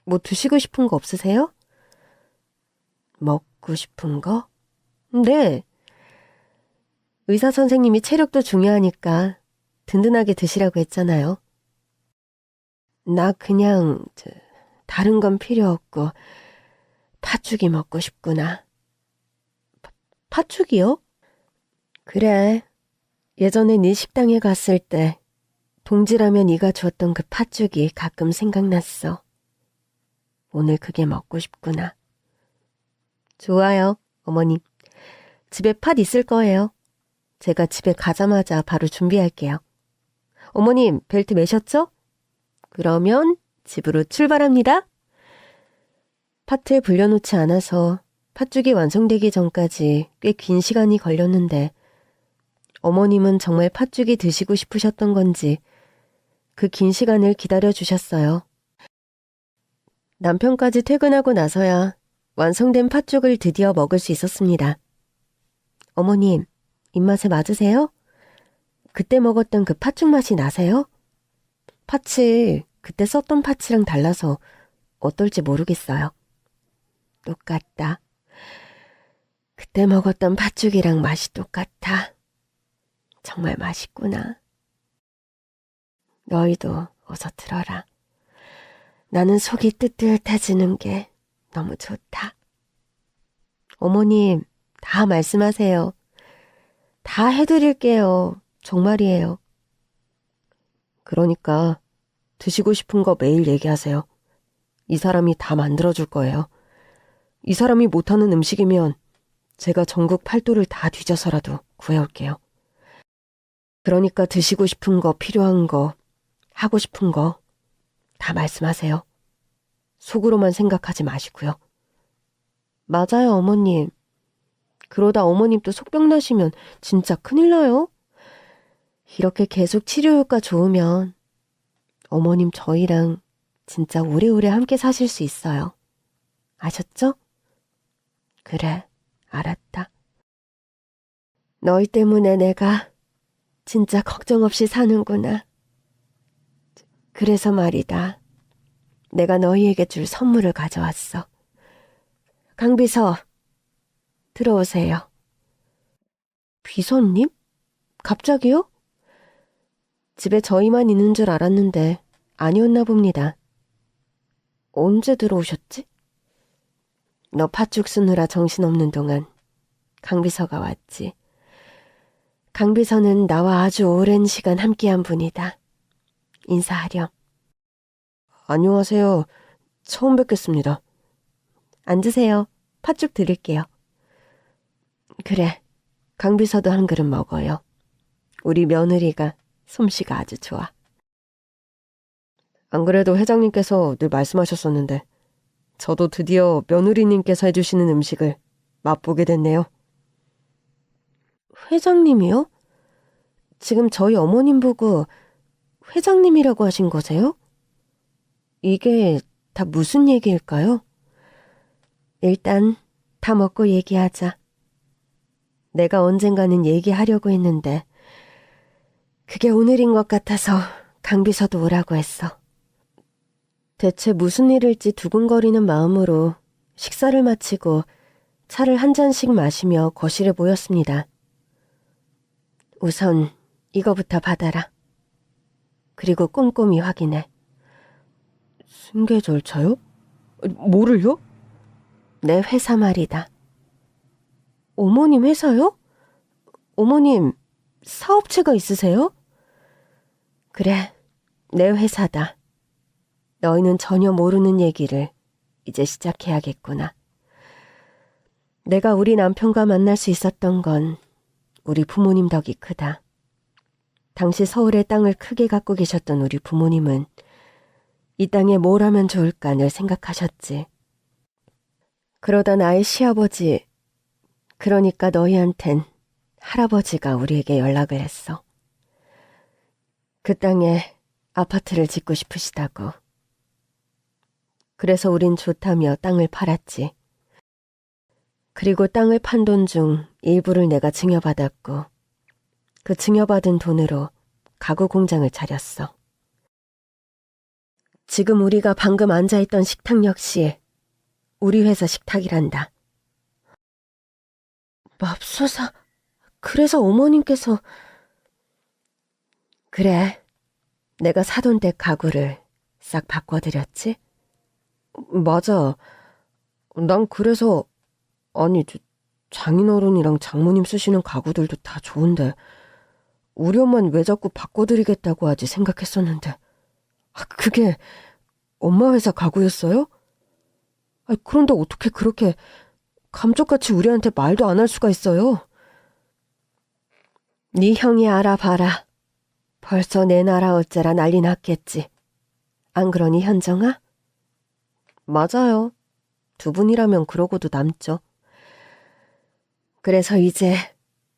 뭐 드시고 싶은 거 없으세요? 먹고 싶은 거? 네. 의사 선생님이 체력도 중요하니까 든든하게 드시라고 했잖아요. 나 그냥 다른 건 필요 없고 팥죽이 먹고 싶구나. 팥죽이요? 그래. 예전에 네 식당에 갔을 때 동지라면 네가 줬던 그 팥죽이 가끔 생각났어. 오늘 그게 먹고 싶구나. 좋아요, 어머님. 집에 팥 있을 거예요. 제가 집에 가자마자 바로 준비할게요. 어머님, 벨트 매셨죠? 그러면 집으로 출발합니다. 팥을 불려놓지 않아서 팥죽이 완성되기 전까지 꽤 긴 시간이 걸렸는데 어머님은 정말 팥죽이 드시고 싶으셨던 건지 그 긴 시간을 기다려주셨어요. 남편까지 퇴근하고 나서야 완성된 팥죽을 드디어 먹을 수 있었습니다. 어머님, 입맛에 맞으세요? 그때 먹었던 그 팥죽 맛이 나세요? 팥이 그때 썼던 팥이랑 달라서 어떨지 모르겠어요. 똑같다. 그때 먹었던 팥죽이랑 맛이 똑같아. 정말 맛있구나. 너희도 어서 들어라. 나는 속이 뜨뜻해지는 게 너무 좋다. 어머님, 다 말씀하세요. 다 해드릴게요. 정말이에요. 그러니까 드시고 싶은 거 매일 얘기하세요. 이 사람이 다 만들어줄 거예요. 이 사람이 못하는 음식이면 제가 전국 팔도를 다 뒤져서라도 구해올게요. 그러니까 드시고 싶은 거, 필요한 거, 하고 싶은 거 다 말씀하세요. 속으로만 생각하지 마시고요. 맞아요, 어머님. 그러다 어머님 또 속병 나시면 진짜 큰일 나요. 이렇게 계속 치료 효과 좋으면 어머님 저희랑 진짜 오래오래 함께 사실 수 있어요. 아셨죠? 그래, 알았다. 너희 때문에 내가 진짜 걱정 없이 사는구나. 그래서 말이다. 내가 너희에게 줄 선물을 가져왔어. 강비서, 들어오세요. 비서님? 갑자기요? 집에 저희만 있는 줄 알았는데 아니었나 봅니다. 언제 들어오셨지? 너 팥죽 쓰느라 정신없는 동안 강비서가 왔지. 강비서는 나와 아주 오랜 시간 함께한 분이다. 인사하렴. 안녕하세요. 처음 뵙겠습니다. 앉으세요. 팥죽 드릴게요. 그래, 강비서도 한 그릇 먹어요. 우리 며느리가 솜씨가 아주 좋아. 안 그래도 회장님께서 늘 말씀하셨었는데 저도 드디어 며느리님께서 해주시는 음식을 맛보게 됐네요. 회장님이요? 지금 저희 어머님 보고 회장님이라고 하신 거세요? 이게 다 무슨 얘기일까요? 일단 다 먹고 얘기하자. 내가 언젠가는 얘기하려고 했는데 그게 오늘인 것 같아서 강비서도 오라고 했어. 대체 무슨 일일지 두근거리는 마음으로 식사를 마치고 차를 한 잔씩 마시며 거실에 모였습니다. 우선 이거부터 받아라. 그리고 꼼꼼히 확인해. 승계 절차요? 뭐를요? 내 회사 말이다. 어머님 회사요? 어머님 사업체가 있으세요? 그래, 내 회사다. 너희는 전혀 모르는 얘기를 이제 시작해야겠구나. 내가 우리 남편과 만날 수 있었던 건 우리 부모님 덕이 크다. 당시 서울의 땅을 크게 갖고 계셨던 우리 부모님은 이 땅에 뭘 하면 좋을까 늘 생각하셨지. 그러다 나의 시아버지, 그러니까 너희한텐 할아버지가 우리에게 연락을 했어. 그 땅에 아파트를 짓고 싶으시다고. 그래서 우린 좋다며 땅을 팔았지. 그리고 땅을 판 돈 중 일부를 내가 증여받았고 그 증여받은 돈으로 가구 공장을 차렸어. 지금 우리가 방금 앉아있던 식탁 역시 우리 회사 식탁이란다. 맙소사, 그래서 어머님께서... 그래, 내가 사돈 댁 가구를 싹 바꿔드렸지? 맞아. 난 그래서 아니 장인어른이랑 장모님 쓰시는 가구들도 다 좋은데 우리 엄마는 왜 자꾸 바꿔드리겠다고 하지 생각했었는데 그게 엄마 회사 가구였어요? 그런데 어떻게 그렇게 감쪽같이 우리한테 말도 안 할 수가 있어요? 네 형이 알아봐라. 벌써 내 나라 어째라 난리 났겠지. 안 그러니 현정아? 맞아요. 두 분이라면 그러고도 남죠. 그래서 이제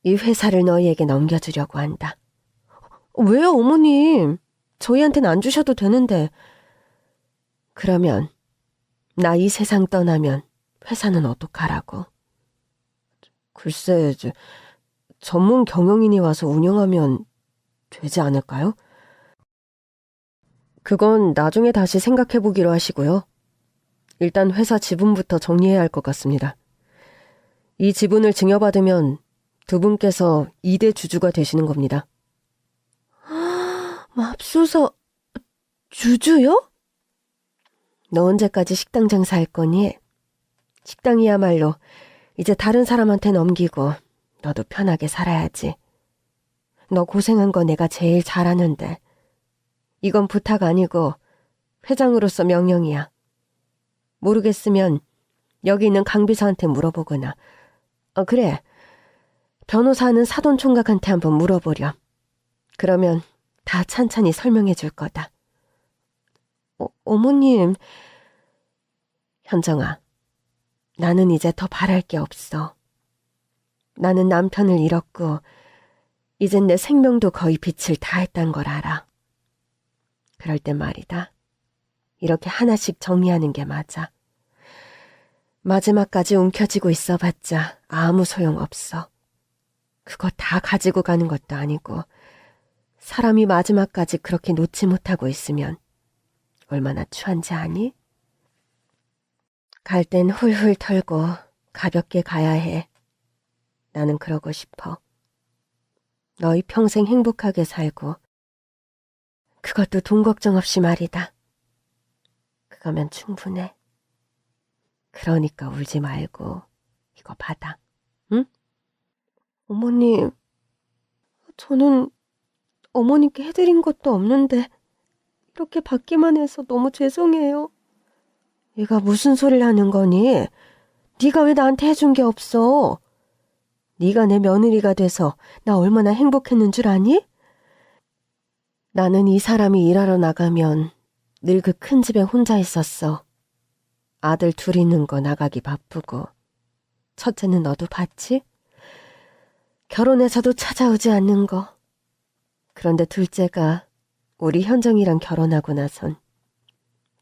이 회사를 너희에게 넘겨주려고 한다. 왜요, 어머님? 저희한테는 안 주셔도 되는데. 그러면 나 이 세상 떠나면 회사는 어떡하라고? 글쎄, 전문 경영인이 와서 운영하면 되지 않을까요? 그건 나중에 다시 생각해보기로 하시고요. 일단 회사 지분부터 정리해야 할 것 같습니다. 이 지분을 증여받으면 두 분께서 2대 주주가 되시는 겁니다. 맙소사, 주주요? 너 언제까지 식당 장사할 거니? 식당이야말로 이제 다른 사람한테 넘기고 너도 편하게 살아야지. 너 고생한 거 내가 제일 잘하는데. 이건 부탁 아니고 회장으로서 명령이야. 모르겠으면 여기 있는 강비서한테 물어보거나 그래. 변호사는 사돈 총각한테 한번 물어보렴. 그러면 다 찬찬히 설명해 줄 거다. 어머님. 현정아, 나는 이제 더 바랄 게 없어. 나는 남편을 잃었고 이젠 내 생명도 거의 빛을 다했단 걸 알아. 그럴 땐 말이다. 이렇게 하나씩 정리하는 게 맞아. 마지막까지 움켜쥐고 있어봤자 아무 소용없어. 그거 다 가지고 가는 것도 아니고 사람이 마지막까지 그렇게 놓지 못하고 있으면 얼마나 추한지 아니? 갈 땐 훌훌 털고 가볍게 가야 해. 나는 그러고 싶어. 너희 평생 행복하게 살고 그것도 돈 걱정 없이 말이다. 그거면 충분해. 그러니까 울지 말고 이거 받아. 응? 어머님, 저는 어머님께 해드린 것도 없는데 이렇게 받기만 해서 너무 죄송해요. 얘가 무슨 소리를 하는 거니? 네가 왜 나한테 해준 게 없어? 네가 내 며느리가 돼서 나 얼마나 행복했는 줄 아니? 나는 이 사람이 일하러 나가면 늘 그 큰 집에 혼자 있었어. 아들 둘 있는 거 나가기 바쁘고. 첫째는 너도 봤지? 결혼해서도 찾아오지 않는 거. 그런데 둘째가 우리 현정이랑 결혼하고 나선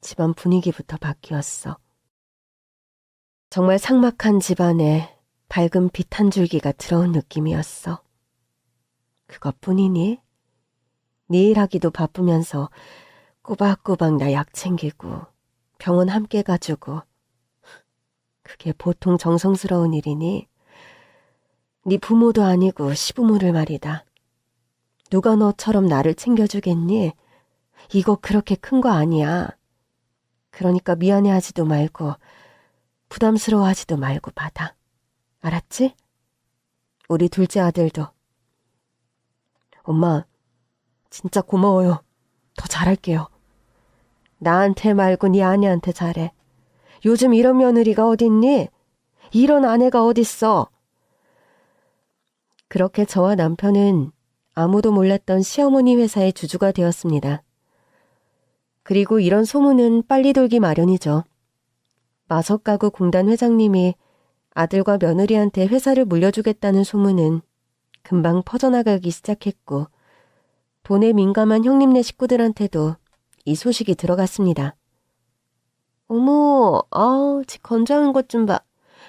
집안 분위기부터 바뀌었어. 정말 삭막한 집안에 밝은 빛 한 줄기가 들어온 느낌이었어. 그것뿐이니? 네 일하기도 바쁘면서 꼬박꼬박 나 약 챙기고 병원 함께 가주고. 그게 보통 정성스러운 일이니? 네 부모도 아니고 시부모를 말이다. 누가 너처럼 나를 챙겨주겠니? 이거 그렇게 큰 거 아니야. 그러니까 미안해하지도 말고 부담스러워하지도 말고 받아. 알았지? 우리 둘째 아들도. 엄마, 진짜 고마워요. 더 잘할게요. 나한테 말고 네 아내한테 잘해. 요즘 이런 며느리가 어딨니? 이런 아내가 어딨어? 그렇게 저와 남편은 아무도 몰랐던 시어머니 회사의 주주가 되었습니다. 그리고 이런 소문은 빨리 돌기 마련이죠. 마석가구 공단 회장님이 아들과 며느리한테 회사를 물려주겠다는 소문은 금방 퍼져나가기 시작했고 돈에 민감한 형님네 식구들한테도 이 소식이 들어갔습니다. 어머, 집 건조한 것 좀 봐.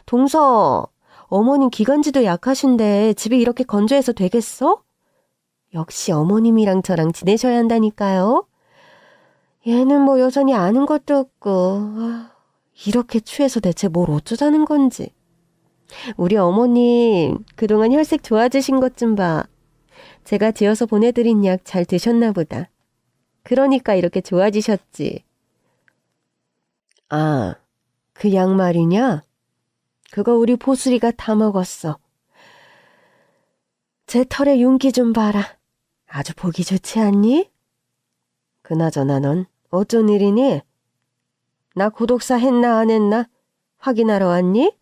동서, 어머님 기관지도 약하신데 집이 이렇게 건조해서 되겠어? 역시 어머님이랑 저랑 지내셔야 한다니까요. 얘는 뭐 여전히 아는 것도 없고 이렇게 취해서 대체 뭘 어쩌자는 건지. 우리 어머님 그동안 혈색 좋아지신 것 좀 봐. 제가 지어서 보내드린 약 잘 드셨나 보다. 그러니까 이렇게 좋아지셨지. 아, 그 약 말이냐? 그거 우리 보슬이가 다 먹었어. 제 털에 윤기 좀 봐라. 아주 보기 좋지 않니? 그나저나 넌 어쩐 일이니? 나 구독사 했나 안 했나? 확인하러 왔니?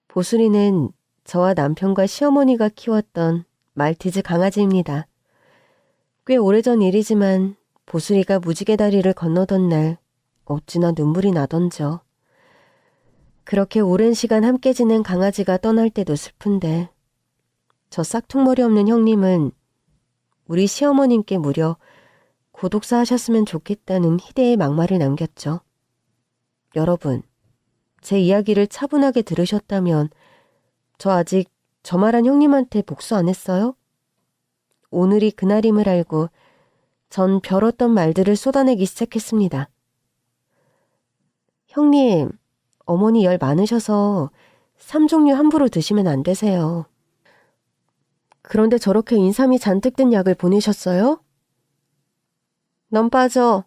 보슬이는 저와 남편과 시어머니가 키웠던 말티즈 강아지입니다. 꽤 오래전 일이지만 보슬이가 무지개 다리를 건너던 날 어찌나 눈물이 나던져. 그렇게 오랜 시간 함께 지낸 강아지가 떠날 때도 슬픈데 저 싹퉁머리 없는 형님은 우리 시어머님께 무려 고독사 하셨으면 좋겠다는 희대의 막말을 남겼죠. 여러분, 제 이야기를 차분하게 들으셨다면 저 아직 저 말한 형님한테 복수 안 했어요? 오늘이 그날임을 알고 전 별 어떤 말들을 쏟아내기 시작했습니다. 형님, 어머니 열 많으셔서 3종류 함부로 드시면 안 되세요. 그런데 저렇게 인삼이 잔뜩 든 약을 보내셨어요? 넌 빠져.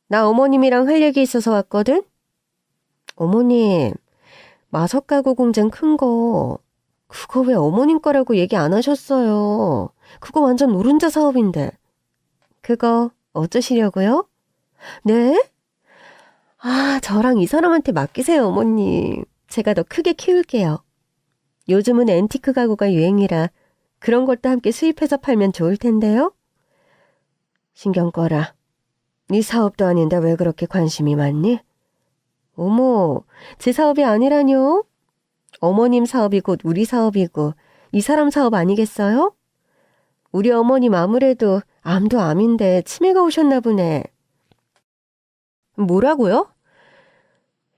나 어머님이랑 할 얘기 있어서 왔거든? 어머님, 마석가구 공장 큰 거 그거 왜 어머님 거라고 얘기 안 하셨어요? 그거 완전 노른자 사업인데. 그거 어쩌시려고요? 네? 저랑 이 사람한테 맡기세요, 어머님. 제가 더 크게 키울게요. 요즘은 앤티크 가구가 유행이라 그런 것도 함께 수입해서 팔면 좋을 텐데요. 신경 꺼라. 네 사업도 아닌데 왜 그렇게 관심이 많니? 어머, 제 사업이 아니라뇨? 어머님 사업이 곧 우리 사업이고 이 사람 사업 아니겠어요? 우리 어머님 아무래도 암도 암인데 치매가 오셨나 보네. 뭐라고요?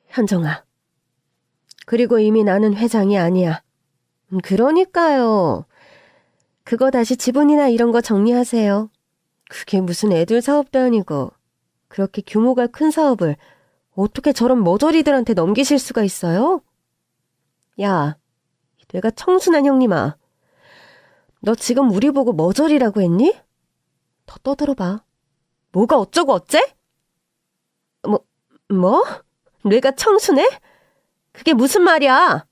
현정아. 그리고 이미 나는 회장이 아니야. 그러니까요. 그거 다시 지분이나 이런 거 정리하세요. 그게 무슨 애들 사업도 아니고 그렇게 규모가 큰 사업을 어떻게 저런 머저리들한테 넘기실 수가 있어요? 야, 내가 청순한 형님아. 너 지금 우리 보고 머저리라고 했니? 더 떠들어봐. 뭐가 어쩌고 어째? 뭐? 뇌가 청순해? 그게 무슨 말이야?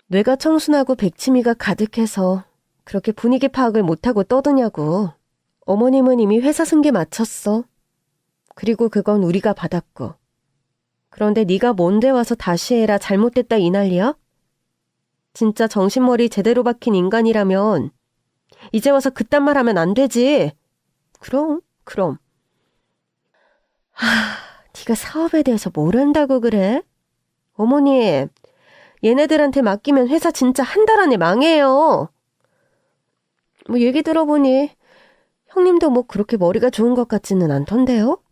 뇌가 청순하고 백치미가 가득해서 그렇게 분위기 파악을 못하고 떠드냐고. 어머님은 이미 회사 승계 마쳤어. 그리고 그건 우리가 받았고. 그런데 네가 뭔데 와서 다시 해라 잘못됐다 이 난리야? 진짜 정신머리 제대로 박힌 인간이라면 이제 와서 그딴 말 하면 안 되지. 그럼. 네가 사업에 대해서 뭘 안다고 그래? 어머니, 얘네들한테 맡기면 회사 진짜 한 달 안에 망해요. 뭐 얘기 들어보니 형님도 뭐 그렇게 머리가 좋은 것 같지는 않던데요?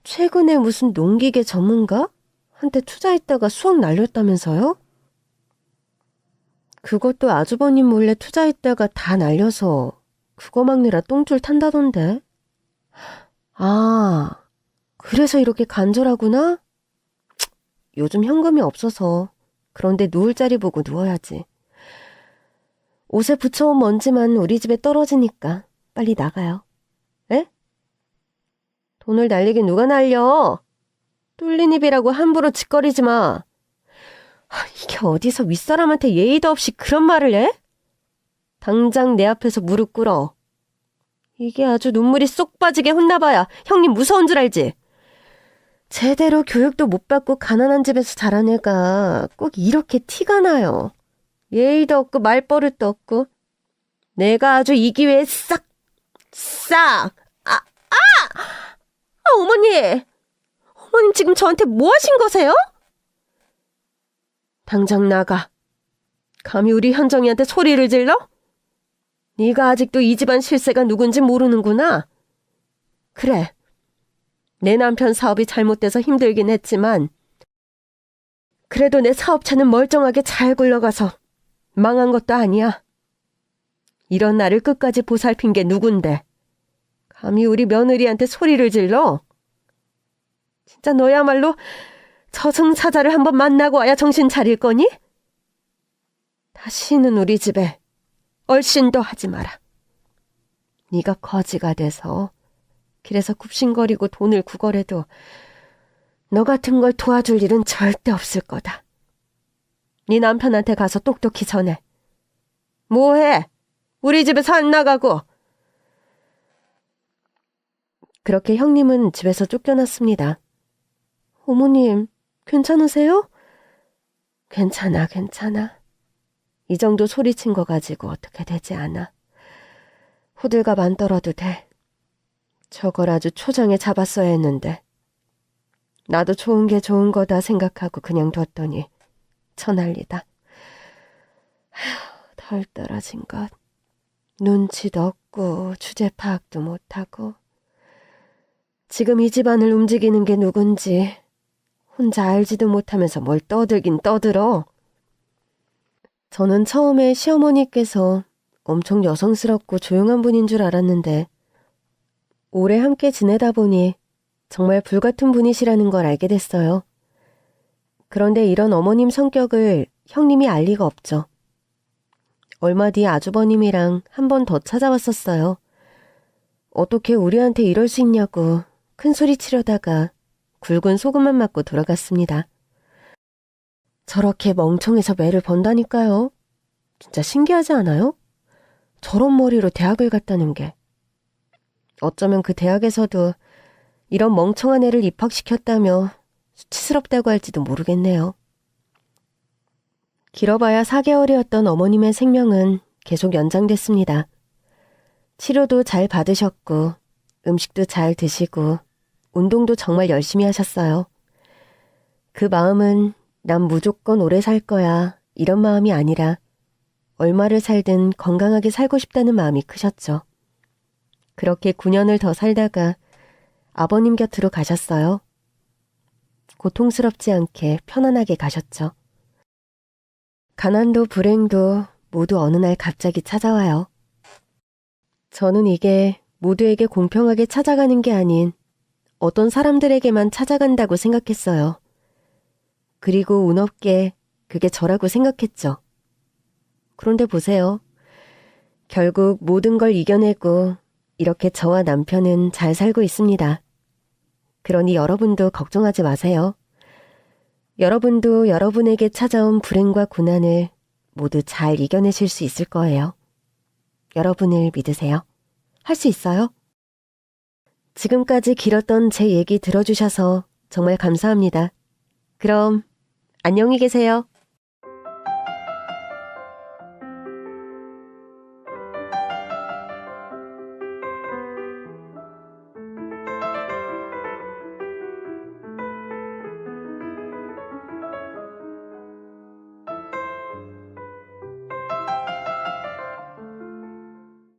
최근에 무슨 농기계 전문가? 한테 투자했다가 수억 날렸다면서요? 그것도 아주버님 몰래 투자했다가 다 날려서 그거 막느라 똥줄 탄다던데. 아, 그래서 이렇게 간절하구나? 요즘 현금이 없어서 그런데 누울 자리 보고 누워야지. 옷에 붙여온 먼지만 우리 집에 떨어지니까 빨리 나가요. 에? 돈을 날리긴 누가 날려? 뚫린 입이라고 함부로 짓거리지 마. 이게 어디서 윗사람한테 예의도 없이 그런 말을 해? 당장 내 앞에서 무릎 꿇어. 이게 아주 눈물이 쏙 빠지게 혼나봐야 형님 무서운 줄 알지? 제대로 교육도 못 받고 가난한 집에서 자란 애가 꼭 이렇게 티가 나요. 예의도 없고 말버릇도 없고. 내가 아주 이 기회에 싹! 어머니! 어머님 지금 저한테 뭐 하신 거세요? 당장 나가. 감히 우리 현정이한테 소리를 질러? 네가 아직도 이 집안 실세가 누군지 모르는구나. 그래. 내 남편 사업이 잘못돼서 힘들긴 했지만 그래도 내 사업차는 멀쩡하게 잘 굴러가서 망한 것도 아니야. 이런 나를 끝까지 보살핀 게 누군데. 감히 우리 며느리한테 소리를 질러? 진짜 너야말로 저승사자를 한번 만나고 와야 정신 차릴 거니? 다시는 우리 집에 얼씬도 하지 마라. 네가 거지가 돼서 길에서 굽신거리고 돈을 구걸해도 너 같은 걸 도와줄 일은 절대 없을 거다. 네 남편한테 가서 똑똑히 전해. 뭐해? 우리 집에서 안 나가고. 그렇게 형님은 집에서 쫓겨났습니다. 어머님, 괜찮으세요? 괜찮아. 이 정도 소리친 거 가지고 어떻게 되지 않아. 호들갑 안 떨어도 돼. 저걸 아주 초장에 잡았어야 했는데. 나도 좋은 게 좋은 거다 생각하고 그냥 뒀더니 처난리다. 덜 떨어진 것. 눈치도 없고 주제 파악도 못하고. 지금 이 집안을 움직이는 게 누군지 혼자 알지도 못하면서 뭘 떠들긴 떠들어. 저는 처음에 시어머니께서 엄청 여성스럽고 조용한 분인 줄 알았는데 오래 함께 지내다 보니 정말 불같은 분이시라는 걸 알게 됐어요. 그런데 이런 어머님 성격을 형님이 알 리가 없죠. 얼마 뒤 아주버님이랑 한 번 더 찾아왔었어요. 어떻게 우리한테 이럴 수 있냐고 큰 소리 치려다가 굵은 소금만 맞고 돌아갔습니다. 저렇게 멍청해서 매를 번다니까요. 진짜 신기하지 않아요? 저런 머리로 대학을 갔다는 게. 어쩌면 그 대학에서도 이런 멍청한 애를 입학시켰다며 수치스럽다고 할지도 모르겠네요. 길어봐야 4개월이었던 어머님의 생명은 계속 연장됐습니다. 치료도 잘 받으셨고, 음식도 잘 드시고, 운동도 정말 열심히 하셨어요. 그 마음은 난 무조건 오래 살 거야, 이런 마음이 아니라 얼마를 살든 건강하게 살고 싶다는 마음이 크셨죠. 그렇게 9년을 더 살다가 아버님 곁으로 가셨어요. 고통스럽지 않게 편안하게 가셨죠. 가난도 불행도 모두 어느 날 갑자기 찾아와요. 저는 이게 모두에게 공평하게 찾아가는 게 아닌 어떤 사람들에게만 찾아간다고 생각했어요. 그리고 운 없게 그게 저라고 생각했죠. 그런데 보세요. 결국 모든 걸 이겨내고 이렇게 저와 남편은 잘 살고 있습니다. 그러니 여러분도 걱정하지 마세요. 여러분도 여러분에게 찾아온 불행과 고난을 모두 잘 이겨내실 수 있을 거예요. 여러분을 믿으세요. 할 수 있어요. 지금까지 길었던 제 얘기 들어주셔서 정말 감사합니다. 그럼 안녕히 계세요.